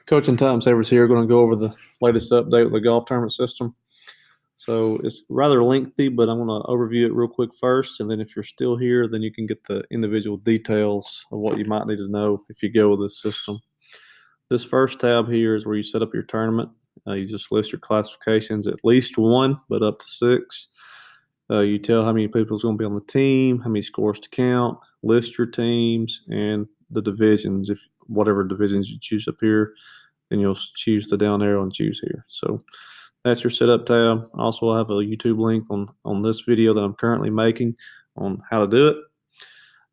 Coach and Time Savers here. Going to go over the latest update with the golf tournament system. So it's rather lengthy, but I'm going to overview it real quick first, and then if you're still here, then you can get the individual details of what you might need to know if you go with this system. This first tab here is where you set up your tournament. You just list your classifications, at least one, but up to 6. You tell how many people is going to be on the team, how many scores to count, list your teams, and the divisions. If whatever divisions you choose up here, then you'll choose the down arrow and choose here. So that's your setup tab. Also, I have a YouTube link on this video that I'm currently making on how to do it.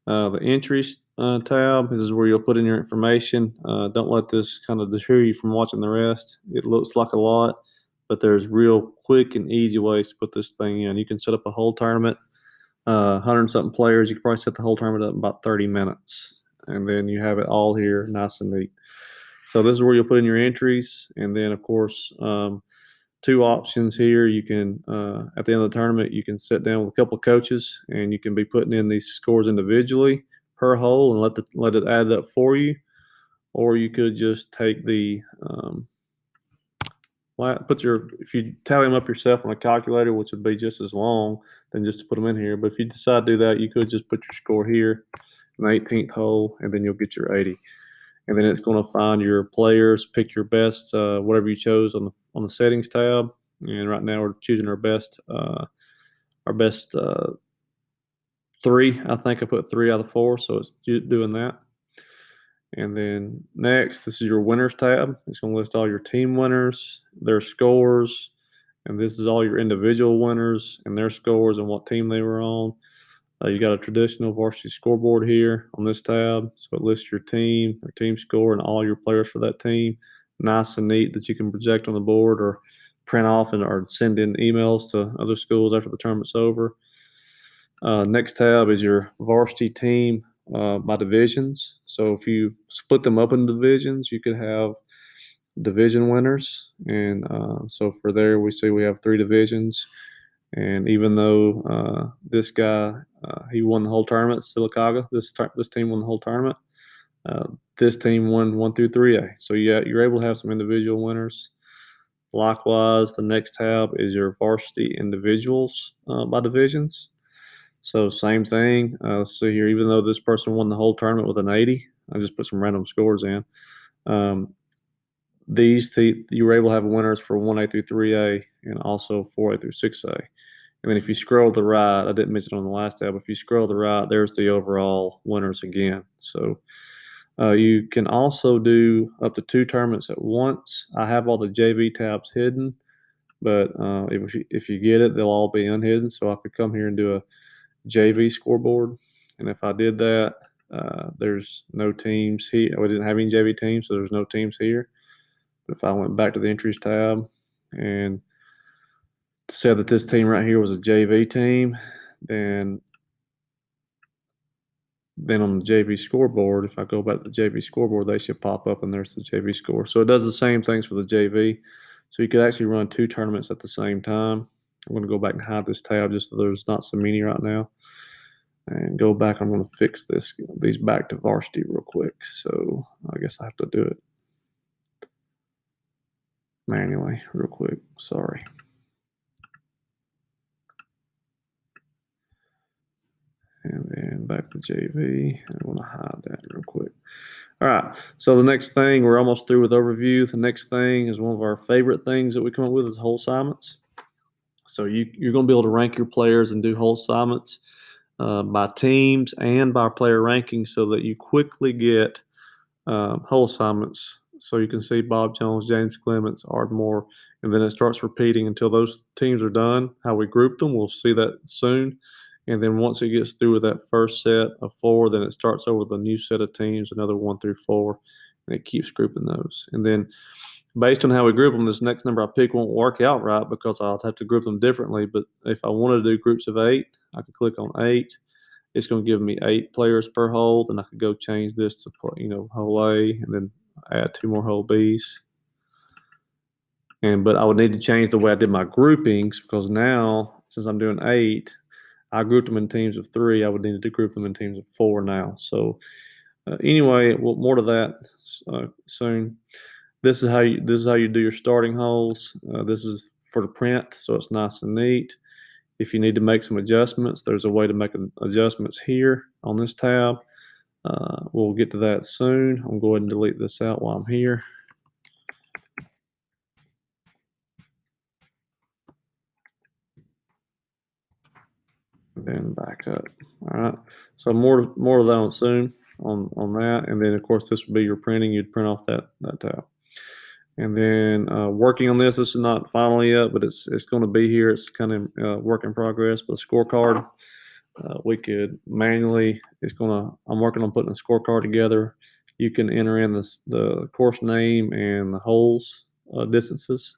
The entries tab, this is where you'll put in your information. Don't let this kind of deter you from watching the rest. It looks like a lot, but there's real quick and easy ways to put this thing in. You can set up a whole tournament, 100-something players. You can probably set the whole tournament up in about 30 minutes, and then you have it all here nice and neat. So this is where you'll put in your entries, and then, of course, 2 options here. You can, at the end of the tournament, you can sit down with a couple of coaches, and you can be putting in these scores individually per hole and let it add up for you. Or you could just take the if you tally them up yourself on a calculator, which would be just as long than just to put them in here. But if you decide to do that, you could just put your score here in the 18th hole, and then you'll get your 80. And then it's going to find your players, pick your best, whatever you chose on the settings tab. And right now we're choosing our best 3. I think I put 3 out of 4, so it's doing that. And then next, this is your winners tab. It's going to list all your team winners, their scores, and this is all your individual winners and their scores and what team they were on. You got a traditional varsity scoreboard here on this tab, so it lists your team, their team score, and all your players for that team. Nice and neat that you can project on the board or print off or send in emails to other schools after the tournament's over. Next tab is your varsity team by divisions. So if you split them up into divisions, you could have division winners. And so for there, we see we have 3 divisions. And even though this guy, he won the whole tournament, Sylacauga, this team won the whole tournament. This team won 1 through 3A. So yeah, you're able to have some individual winners. Likewise, the next tab is your varsity individuals by divisions. So same thing. Let's see here. Even though this person won the whole tournament with an 80, I just put some random scores in. You were able to have winners for 1A through 3A and also 4A through 6A. And then if you scroll to the right, I didn't mention it on the last tab, if you scroll to the right, there's the overall winners again. So you can also do up to 2 tournaments at once. I have all the JV tabs hidden, but if you get it, they'll all be unhidden. So I could come here and do a JV scoreboard. And if I did that, there's no teams here. We didn't have any JV teams, so there's no teams here. But if I went back to the entries tab and said that this team right here was a JV team, then on the JV scoreboard, if I go back to the JV scoreboard, they should pop up and there's the JV score. So it does the same things for the JV. So you could actually run 2 tournaments at the same time. I'm going to go back and hide this tab just so there's not so many right now. And go back. I'm going to fix these back to varsity real quick. So I guess I have to do it manually real quick. Sorry. And then back to JV. I'm going to hide that real quick. All right. So the next thing, we're almost through with overview. The next thing is one of our favorite things that we come up with is whole assignments. So you're going to be able to rank your players and do whole assignments by teams and by player ranking so that you quickly get whole assignments. So you can see Bob Jones, James Clements, Ardmore, and then it starts repeating until those teams are done. How we group them, we'll see that soon. And then once it gets through with that first set of 4, then it starts over the new set of teams, another 1 through 4, and it keeps grouping those. And then based on how we group them, this next number I pick won't work out right because I'll have to group them differently. But if I wanted to do groups of 8, I could click on 8. It's going to give me 8 players per hole. Then I could go change this to hole A and then add 2 more hole Bs. But I would need to change the way I did my groupings because now, since I'm doing 8, I grouped them in teams of 3. I would need to group them in teams of 4 now. So anyway, more to that soon. This is how you do your starting holes. This is for the print, so it's nice and neat. If you need to make some adjustments, there's a way to make adjustments here on this tab. We'll get to that soon. I'm going to go ahead and delete this out while I'm here. And then back up. All right. So more of that on soon on that, and then of course this would be your printing. You'd print off that tab. And then working on this is not final yet, but it's going to be here. It's kind of work in progress. But a scorecard, we could manually. I'm working on putting a scorecard together. You can enter in the course name and the holes distances.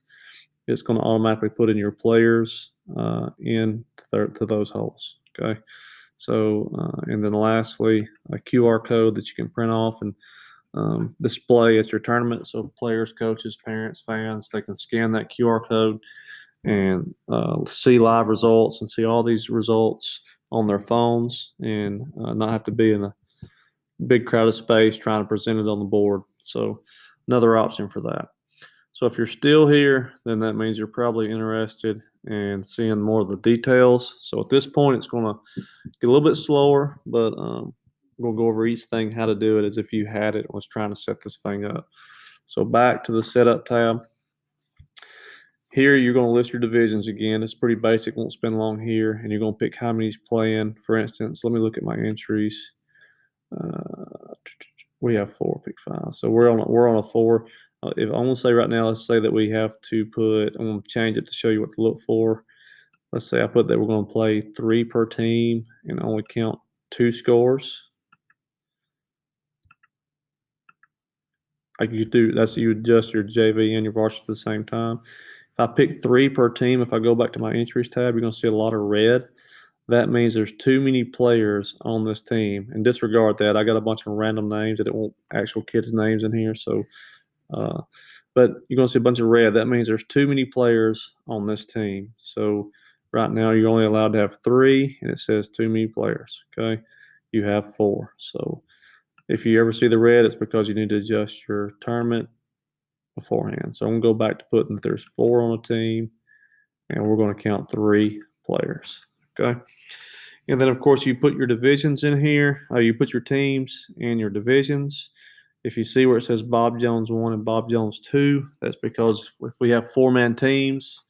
It's going to automatically put in your players to those holes. Okay. So and then lastly, a QR code that you can print off and display at your tournament, so players, coaches, parents, fans, they can scan that QR code and see live results and see all these results on their phones and not have to be in a big crowded space trying to present it on the board. So another option for that. So if you're still here, then that means you're probably interested in seeing more of the details. So at this point, it's going to get a little bit slower, but we'll go over each thing, how to do it as if you had it and was trying to set this thing up. So back to the setup tab. Here, you're going to list your divisions again. It's pretty basic, won't spend long here. And you're going to pick how many's playing. For instance, let me look at my entries. We have 4, pick 5. So we're on a 4. If I'm going to say right now, let's say that we have to I'm going to change it to show you what to look for. Let's say I put that we're going to play 3 per team and only count 2 scores. Like you do, you adjust your JV and your varsity at the same time. If I pick 3 per team, if I go back to my entries tab, you're going to see a lot of red. That means there's too many players on this team. And disregard that. I got a bunch of random names that it won't actual kids' names in here. So, but you're going to see a bunch of red. That means there's too many players on this team. So right now you're only allowed to have 3, and it says too many players. Okay, you have 4. So if you ever see the red, it's because you need to adjust your tournament beforehand. So I'm going to go back to putting that there's 4 on a team, and we're going to count 3 players. Okay. And then, of course, you put your divisions in here. You put your teams and your divisions. If you see where it says Bob Jones 1 and Bob Jones 2, that's because if we have 4-man teams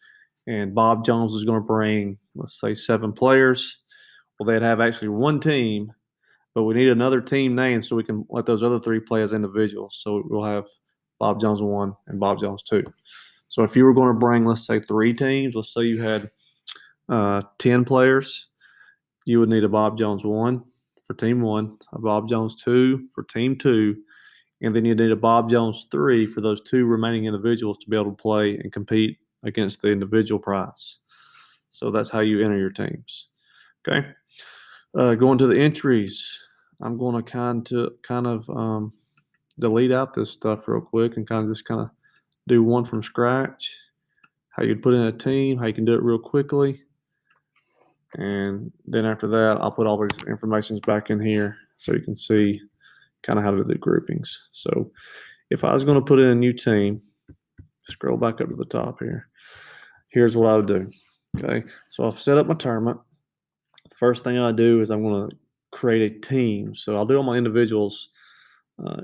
and Bob Jones is going to bring, let's say, 7 players, well, they'd have actually 1 team, but we need another team name so we can let those other 3 play as individuals. So we'll have Bob Jones 1 and Bob Jones 2. So if you were going to bring, let's say, 3 teams, let's say you had 10 players, you would need a Bob Jones 1 for team 1, a Bob Jones 2 for team 2, and then you need a Bob Jones 3 for those 2 remaining individuals to be able to play and compete against the individual prize. So that's how you enter your teams. Okay. Going to the entries, I'm going to kind of delete out this stuff real quick and kind of do one from scratch. How you'd put in a team, how you can do it real quickly. And then after that, I'll put all these informations back in here so you can see kind of how to do the groupings. So if I was going to put in a new team, scroll back up to the top here. Here's what I would do. Okay, so I've set up my tournament. The first thing I do is I'm going to create a team. So I'll do all my individuals.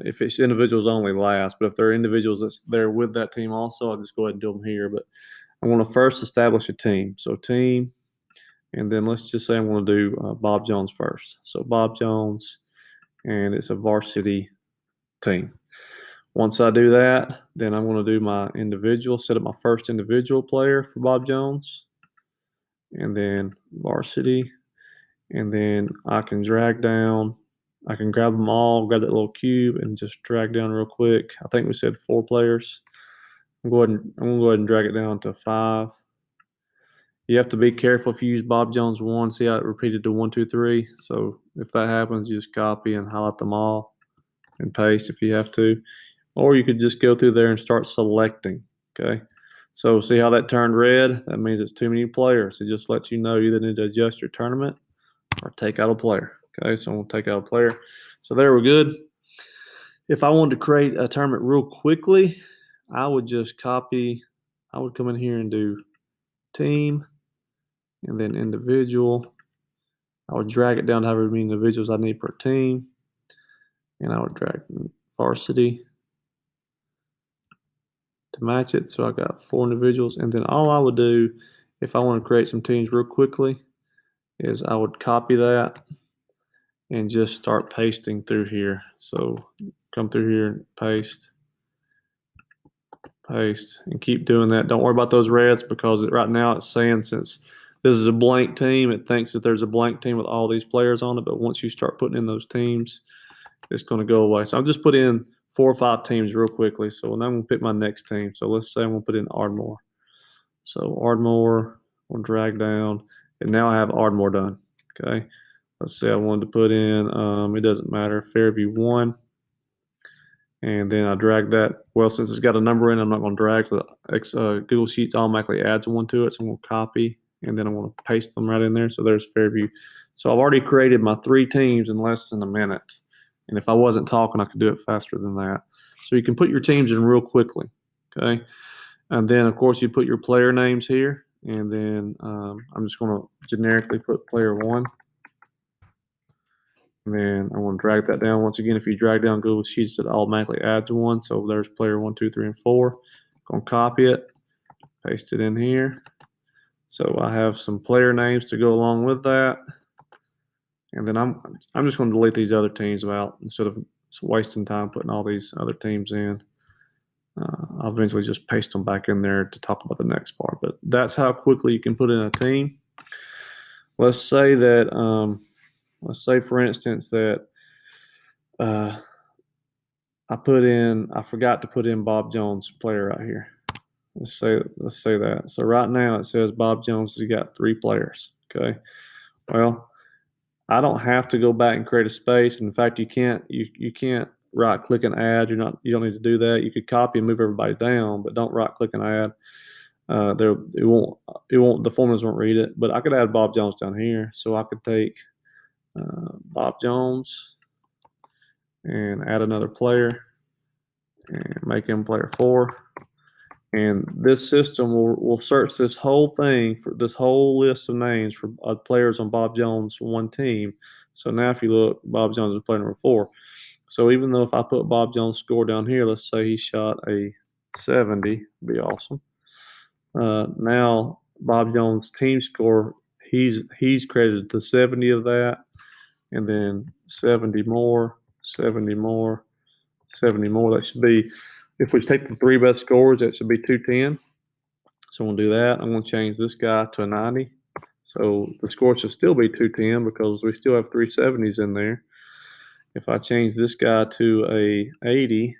If it's individuals only last, but if they're individuals that's there with that team also, I'll just go ahead and do them here. But I'm going to first establish a team. So team. And then let's just say I'm going to do Bob Jones first. So Bob Jones, and it's a varsity team. Once I do that, then I'm going to do my individual, set up my first individual player for Bob Jones, and then varsity. And then I can drag down, I can grab them all, grab that little cube, and just drag down real quick. I think we said 4 players. I'm going to go ahead and drag it down to 5. You have to be careful if you use Bob Jones 1. See how it repeated to 1, 2, 3. So if that happens, you just copy and highlight them all and paste if you have to. Or you could just go through there and start selecting. Okay. So see how that turned red? That means it's too many players. It just lets you know you either need to adjust your tournament or take out a player. Okay. So I'm going to take out a player. So there we're good. If I wanted to create a tournament real quickly, I would just copy. I would come in here and do team and then individual. I would drag it down to however many individuals I need per team. And I would drag varsity to match it. So I got 4 individuals. And then all I would do if I want to create some teams real quickly is I would copy that and just start pasting through here. So come through here and paste, and keep doing that. Don't worry about those reds because right now it's saying since this is a blank team, it thinks that there's a blank team with all these players on it. But once you start putting in those teams, it's going to go away. So I'll just put in 4 or 5 teams real quickly. So now I'm going to pick my next team. So let's say I'm going to put in Ardmore. So Ardmore, we'll drag down, and now I have Ardmore done. Okay. Let's say I wanted to put in, it doesn't matter, Fairview 1. And then I drag that. Well, since it's got a number in, I'm not going to drag. Google Sheets automatically adds one to it. So I'm going to copy, and then I'm going to paste them right in there. So there's Fairview. So I've already created my 3 teams in less than a minute. And if I wasn't talking, I could do it faster than that. So you can put your teams in real quickly. Okay. And then, of course, you put your player names here. And then I'm just going to generically put player 1. And then I want to drag that down. Once again, if you drag down Google Sheets, it automatically adds one. So there's player 1, 2, 3, and 4. Going to copy it, paste it in here. So I have some player names to go along with that. And then I'm just going to delete these other teams out instead of wasting time putting all these other teams in. I'll eventually just paste them back in there to talk about the next part. But that's how quickly you can put in a team. Let's say that, for instance, that I forgot to put in Bob Jones player right here. Let's say that. So right now it says Bob Jones has got 3 players. Okay. Well, I don't have to go back and create a space. In fact, you can't right click and add. You don't need to do that. You could copy and move everybody down, but don't right click and add. The formulas won't read it. But I could add Bob Jones down here. So I could take Bob Jones and add another player and make him player 4. And this system will search this whole thing for this whole list of names for players on Bob Jones' 1 team. So now if you look, Bob Jones is player number 4. So even though if I put Bob Jones' score down here, let's say he shot a 70, be awesome. Now Bob Jones' team score, he's credited to 70 of that, and then 70 more, 70 more, 70 more. That should be, if we take the 3 best scores, that should be 210. So we'll do that. I'm going to change this guy to a 90. So the score should still be 210 because we still have 3 70s in there. If I change this guy to a 80,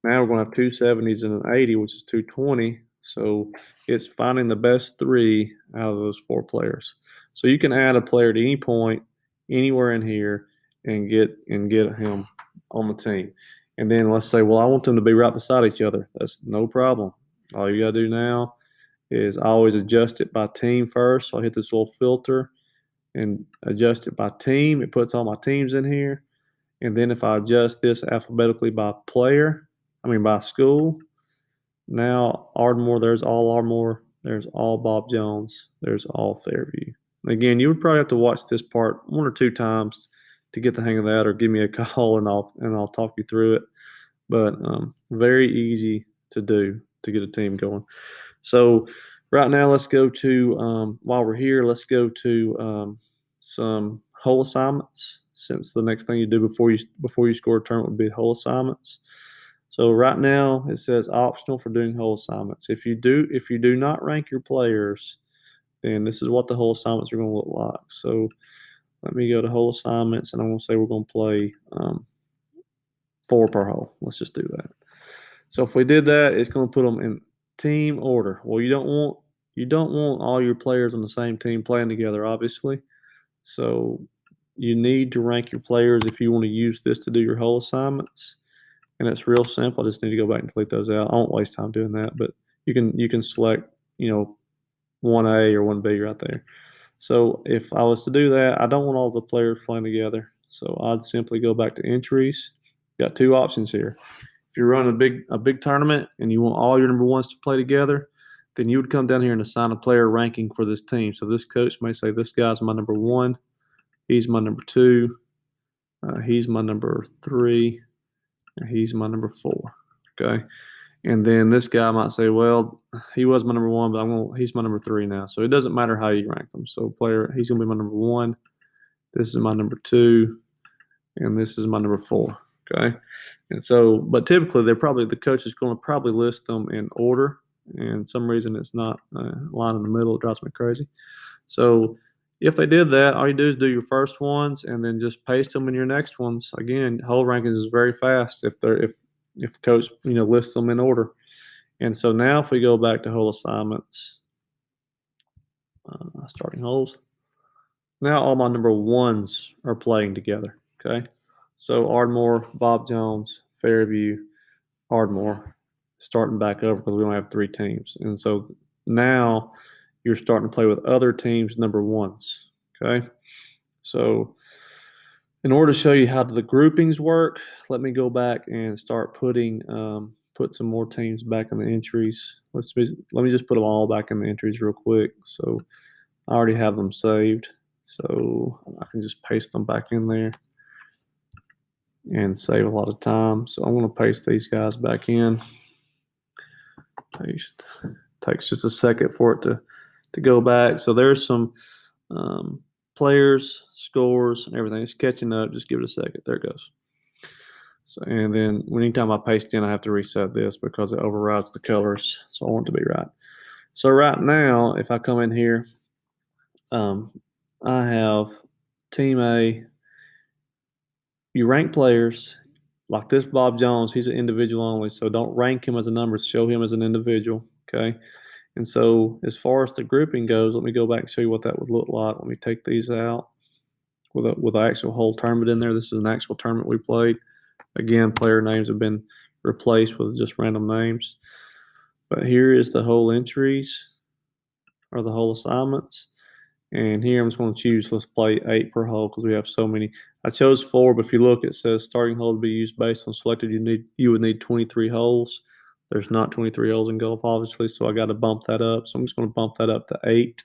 now we're going to have 2 70s and an 80, which is 220. So it's finding the best 3 out of those 4 players. So you can add a player at any point, anywhere in here, and get him on the team. And then let's say, well, I want them to be right beside each other. That's no problem. All you got to do now is I always adjust it by team first. So I hit this little filter and adjust it by team. It puts all my teams in here. And then if I adjust this alphabetically by by school, now Ardmore, there's all Ardmore, there's all Bob Jones, there's all Fairview. And again, you would probably have to watch this part 1 or 2 times to get the hang of that, or give me a call and I'll talk you through it. But very easy to do to get a team going. So right now, let's go to while we're here, let's go to some hole assignments. Since the next thing you do before you score a tournament would be hole assignments. So right now it says optional for doing hole assignments. If you do not rank your players, then this is what the hole assignments are going to look like. So let me go to hole assignments, and I'm going to say we're going to play 4 per hole. Let's just do that. So if we did that, it's going to put them in team order. Well, you don't want all your players on the same team playing together, obviously. So you need to rank your players if you want to use this to do your hole assignments. And it's real simple. I just need to go back and delete those out. I won't waste time doing that, but you can select 1A or 1B right there. So if I was to do that, I don't want all the players playing together. So I'd simply go back to entries. Got 2 options here. if you're running a big tournament and you want all your number ones to play together, then you would come down here and assign a player ranking for this team. So this coach may say, this guy's my number one, he's my number two, he's my number three, and he's my number four. Okay. And then this guy might say, well, he was my number one, but he's my number three now. So it doesn't matter how you rank them. So he's going to be my number one. This is my number two, and this is my number four. Okay. And so, but typically the coach is going to probably list them in order, and some reason it's not line in the middle. It drives me crazy. So if they did that, all you do is do your first ones and then just paste them in your next ones. Again, whole rankings is very fast if coach lists them in order. And so now if we go back to whole assignments, starting holes, now all my number ones are playing together. Okay, so Ardmore, Bob Jones, Fairview, Ardmore, starting back over because we only have 3 teams. And so now you're starting to play with other teams' number ones. Okay, so in order to show you how the groupings work, let me go back and start putting put some more teams back in the entries. Let me just put them all back in the entries real quick. So I already have them saved, so I can just paste them back in there and save a lot of time. So I'm going to paste these guys back in. Paste. Takes just a second for it to go back. So there's some players, scores, and everything. It's catching up. Just give it a second. There it goes. So, and then anytime I paste in, I have to reset this because it overrides the colors. So I want it to be right. So right now, if I come in here, I have Team A. You rank players like this Bob Jones. He's an individual only, so don't rank him as a number. Show him as an individual. Okay. And so as far as the grouping goes, let me go back and show you what that would look like. Let me take these out with the actual whole tournament in there. This is an actual tournament we played. Again, player names have been replaced with just random names. But here is the whole entries or the whole assignments. And here I'm just going to choose, let's play 8 per hole because we have so many. I chose 4, but if you look, it says starting hole to be used based on selected. You would need 23 holes. There's not 23 holes in golf, obviously, so I got to bump that up. So I'm just going to bump that up to 8.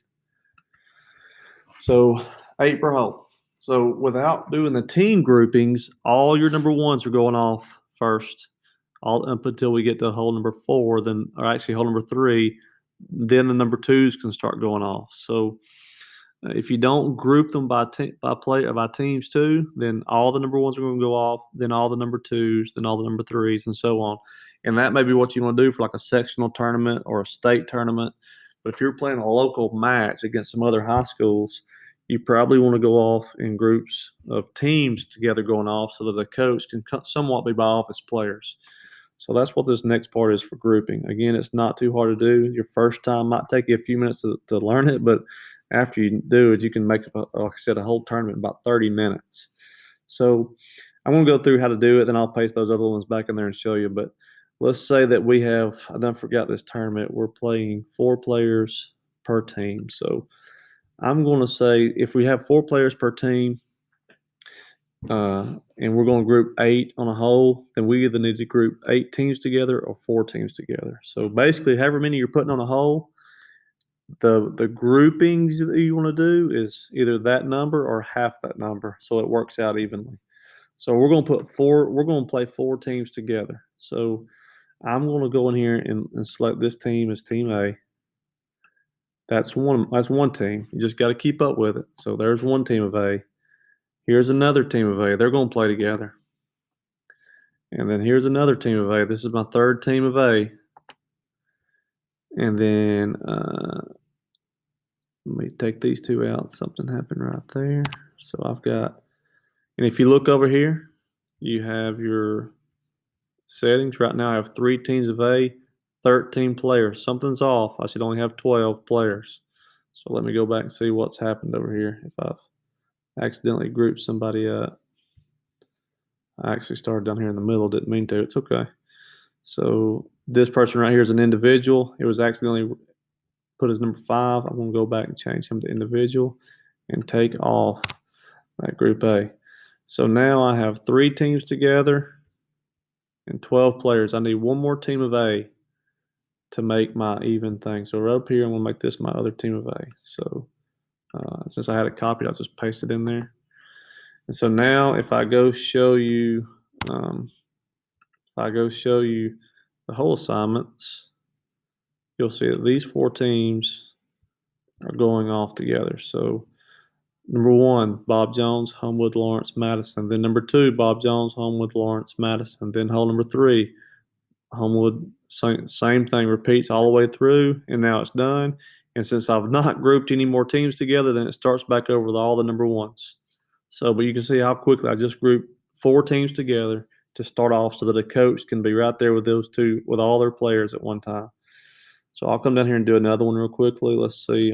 So 8 per hole. So without doing the team groupings, all your number ones are going off first, all up until we get to hole number 4. Or actually hole number 3. Then the number 2s can start going off. So if you don't group them by teams too, then all the number ones are going to go off, then all the number 2s, then all the number 3s, and so on. And that may be what you want to do for like a sectional tournament or a state tournament. But if you're playing a local match against some other high schools, you probably want to go off in groups of teams together going off so that the coach can somewhat be by office players. So that's what this next part is for grouping. Again, it's not too hard to do. Your first time might take you a few minutes to learn it, but after you do it, you can make, like I said, a whole tournament in about 30 minutes. So I'm going to go through how to do it, then I'll paste those other ones back in there and show you. But let's say that we have, I done forgot this tournament, we're playing 4 players per team. So I'm going to say if we have 4 players per team, and we're going to group 8 on a hole, then we either need to group 8 teams together or 4 teams together. So basically, however many you're putting on a hole, the groupings that you want to do is either that number or half that number, so it works out evenly. So we're going to play 4 teams together. So I'm going to go in here and select this team as Team A. That's one team. You just got to keep up with it. So there's one team of A. Here's another team of A. They're going to play together. And then here's another team of A. This is my 3rd team of A. And then let me take these 2 out. Something happened right there. So I've got, and if you look over here, you have your settings. Right now I have 3 teams of A, 13 players. Something's off. I should only have 12 players. So let me go back and see what's happened over here. If I've accidentally grouped somebody up. I actually started down here in the middle. Didn't mean to. It's okay. So this person right here is an individual. It was accidentally put as number 5. I'm going to go back and change him to individual and take off that group A. So now I have 3 teams together and 12 players. I need one more team of A to make my even thing. So right up here, I'm gonna make this my other team of A. So since I had it copied, I'll just paste it in there. And so now if I go show you, the whole assignments, you'll see that these 4 teams are going off together. So number 1, Bob Jones, Homewood, Lawrence, Madison. Then number 2, Bob Jones, Homewood, Lawrence, Madison. Then hole number 3, Homewood, same thing, repeats all the way through, and now it's done. And since I've not grouped any more teams together, then it starts back over with all the number 1s. So, but you can see how quickly I just grouped 4 teams together to start off so that a coach can be right there with those 2, with all their players at one time. So I'll come down here and do another one real quickly. Let's see.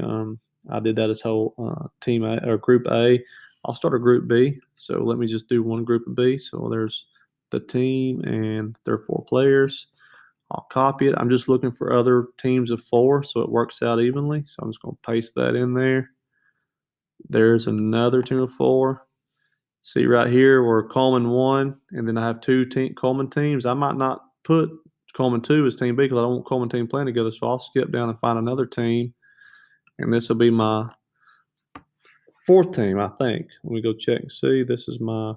I did that as whole team A or group A. I'll start a group B. So let me just do one group of B. So there's the team and their 4 players. I'll copy it. I'm just looking for other teams of 4 so it works out evenly. So I'm just going to paste that in there. There's another team of 4. See right here where Coleman 1, and then I have 2 Coleman teams. I might not put Coleman 2 as team B because I don't want Coleman team playing together. So I'll skip down and find another team, and this will be my 4th team, I think. Let me go check and see. This is my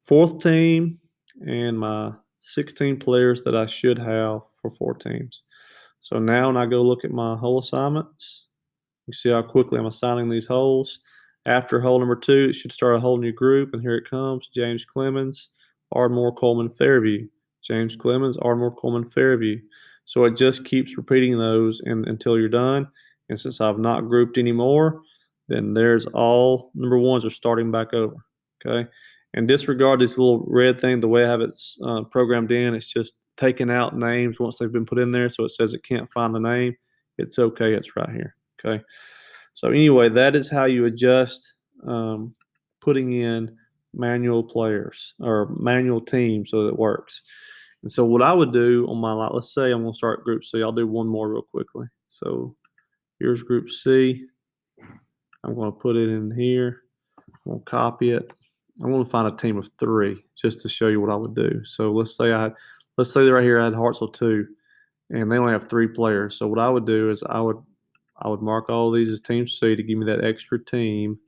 4th team and my 16 players that I should have for 4 teams. So now when I go look at my hole assignments, you see how quickly I'm assigning these holes. After hole number 2, it should start a whole new group, and here it comes. James Clemens, Ardmore, Coleman, Fairview. James Clemens, Ardmore, Coleman, Fairview. So it just keeps repeating those until you're done. And since I've not grouped anymore, then there's all number 1s are starting back over. Okay. And disregard this little red thing, the way I have it programmed in, it's just taking out names once they've been put in there. So it says it can't find the name. It's okay. It's right here. Okay. So anyway, that is how you adjust putting in manual players or manual teams so that it works. And so what I would do on my lot, let's say I'm going to start group C. I'll do one more real quickly. So here's group C. I'm going to put it in here. I'm going to copy it. I'm going to find a team of 3 just to show you what I would do. So let's say right here I had Hartselle 2, and they only have 3 players. So what I would do is I would mark all these as team C to give me that extra team.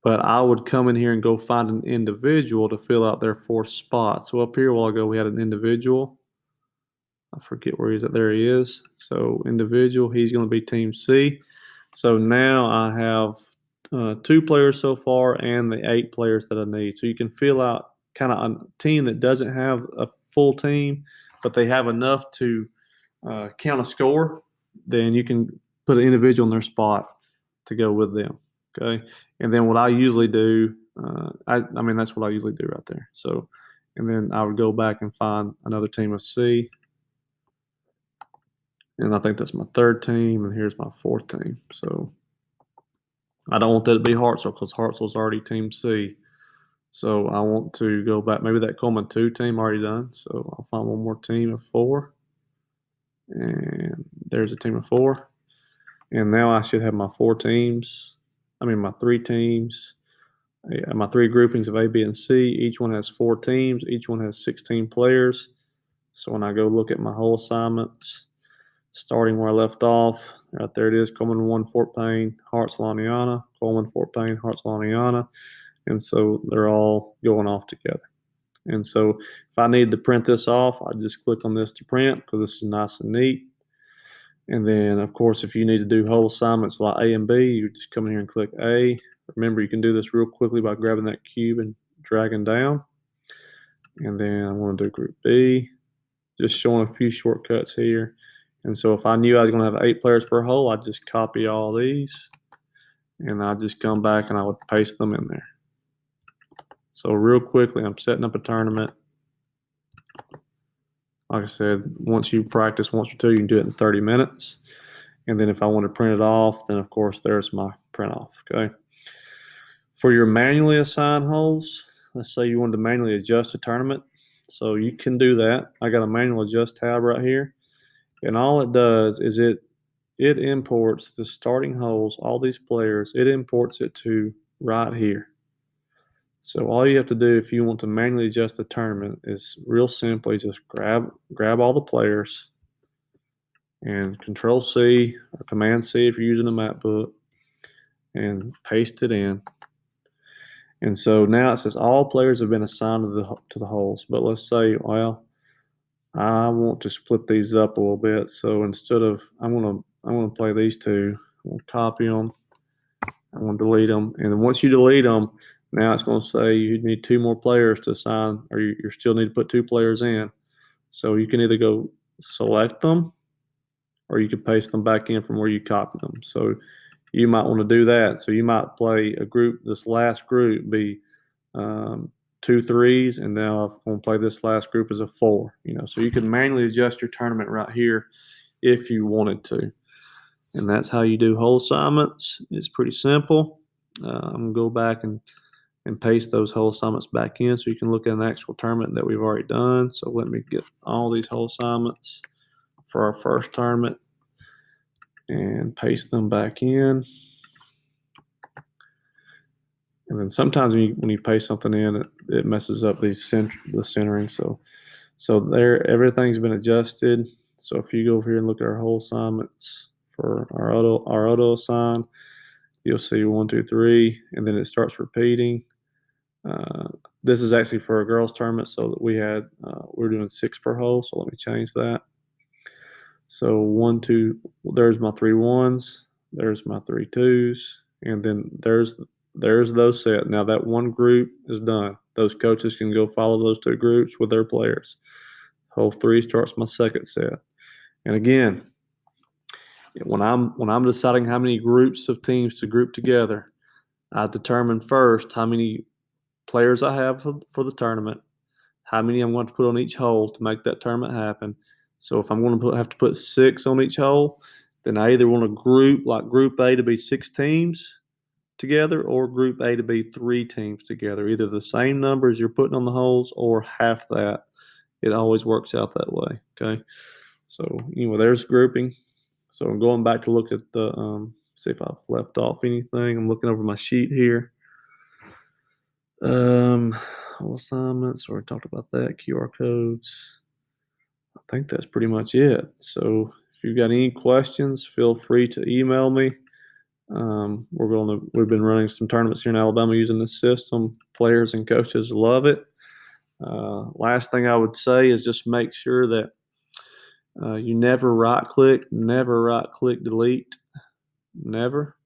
But I would come in here and go find an individual to fill out their 4 spots. So up here a while ago we had an individual. I forget where he's at. There he is. So individual, he's going to be team C. So now I have 2 players so far and the 8 players that I need. So you can fill out kind of a team that doesn't have a full team, but they have enough to count a score. Then you can put an individual in their spot to go with them. Okay. And then what I usually do, I mean, that's what I usually do right there. So, and then I would go back and find another team of C. And I think that's my 3rd team, and here's my 4th team. So I don't want that to be Hartselle because Hartselle's already team C. So I want to go back. Maybe that Coleman 2 team already done. So I'll find one more team of 4. And there's a team of 4. And now I should have my 4 teams. I mean, my 3 teams. My 3 groupings of A, B, and C. Each one has 4 teams. Each one has 16 players. So when I go look at my whole assignments, starting where I left off, right there it is, Coleman 1, Fort Payne, Hartselle, Oneonta, Coleman, Fort Payne, Hartselle, Oneonta. And so they're all going off together. And so if I need to print this off, I just click on this to print because this is nice and neat. And then, of course, if you need to do whole assignments like A and B, you just come in here and click A. Remember, you can do this real quickly by grabbing that cube and dragging down. And then I'm going to do group B, just showing a few shortcuts here. And so if I knew I was going to have 8 players per hole, I'd just copy all these, and I'd just come back and I would paste them in there. So real quickly, I'm setting up a tournament. Like I said, once you practice once or two, you can do it in 30 minutes. And then if I want to print it off, then of course there's my print off, okay? For your manually assigned holes, let's say you wanted to manually adjust a tournament. So you can do that. I got a manual adjust tab right here. And all it does is it imports the starting holes, all these players, it imports it to right here. So all you have to do if you want to manually adjust the tournament is real simply just grab all the players and Control C or Command C if you're using a MacBook and paste it in. And so now it says all players have been assigned to the holes. But let's say, well, I want to split these up a little bit. So instead of I'm gonna play these two. I'm gonna copy them. I'm gonna delete them. And then once you delete them, now it's gonna say you need 2 more players to assign, or you still need to put 2 players in. So you can either go select them, or you can paste them back in from where you copied them. So you might want to do that. So you might play a group. This last group be 2 threes, and now I'm going to play this last group as a 4. So you can manually adjust your tournament right here if you wanted to, and that's how you do hole assignments. It's pretty simple. I'm going to go back and paste those hole assignments back in so you can look at an actual tournament that we've already done. So let me get all these hole assignments for our first tournament and paste them back in. And then sometimes when you paste something in, it messes up the centering. So there, everything's been adjusted. So if you go over here and look at our hole assignments for our auto assign, you'll see 1, 2, 3, and then it starts repeating. This is actually for a girls tournament, so that we're doing 6 per hole. So let me change that. So 1, 2, there's my 3 1s, there's my 3 2s, and then there's those set. Now that one group is done. Those coaches can go follow those 2 groups with their players. Hole 3 starts my second set. And again, when I'm deciding how many groups of teams to group together, I determine first how many players I have for the tournament, how many I'm going to put on each hole to make that tournament happen. So if I'm going to have to put 6 on each hole, then I either want to group Group A to be 6 teams together, or Group A to be 3 teams together. Either the same numbers you're putting on the holes or half that. It always works out that way. Okay. So there's grouping. So I'm going back to look at the see if I've left off anything. I'm looking over my sheet here. Hole assignments. We talked about that. QR codes. I think that's pretty much it. So if you've got any questions, feel free to email me. We've been running some tournaments here in Alabama using this system. Players and coaches love it. Last thing I would say is just make sure that you never right click delete. Never.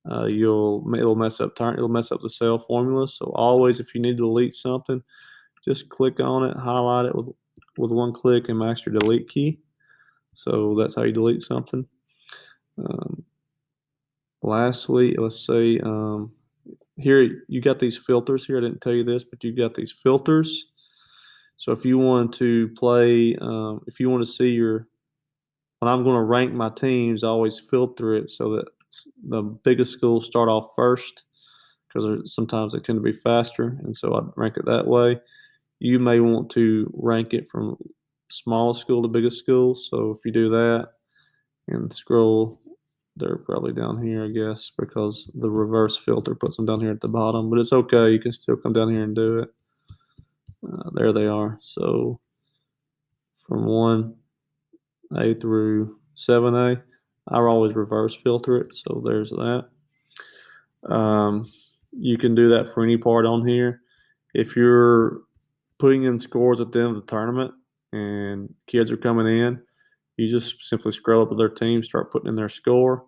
It'll mess up the cell formula. So always, if you need to delete something, just click on it, highlight it with one click, and mash your delete key. So that's how you delete something. Lastly, let's say here you got these filters here. I didn't tell you this, but you got these filters. So if you want to play, if you want to see when I'm going to rank my teams, I always filter it so that the biggest schools start off first, because sometimes they tend to be faster, and so I rank it that way. You may want to rank it from smallest school to biggest school. So if you do that and scroll, they're probably down here, I guess, because the reverse filter puts them down here at the bottom. But it's okay. You can still come down here and do it. There they are. So from 1A through 7A, I always reverse filter it. So there's that. You can do that for any part on here. If you're putting in scores at the end of the tournament and kids are coming in, you just simply scroll up with their team, start putting in their score.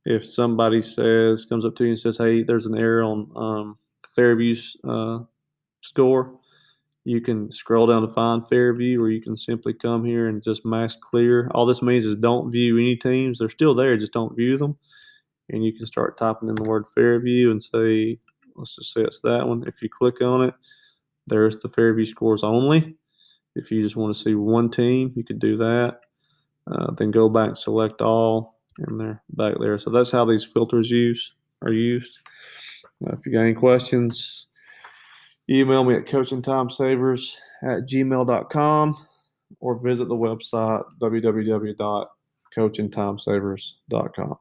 If somebody comes up to you and says, hey, there's an error on Fairview's score, you can scroll down to find Fairview, or you can simply come here and just mask clear. All this means is don't view any teams. They're still there, just don't view them. And you can start typing in the word Fairview and say, let's just say it's that one. If you click on it, there's the Fairview scores only. If you just want to see one team, you could do that. Then go back and select all, and they're back there. So that's how these filters are used. If you got any questions, email me at coachingtimesavers@gmail.com or visit the website www.coachingtimesavers.com.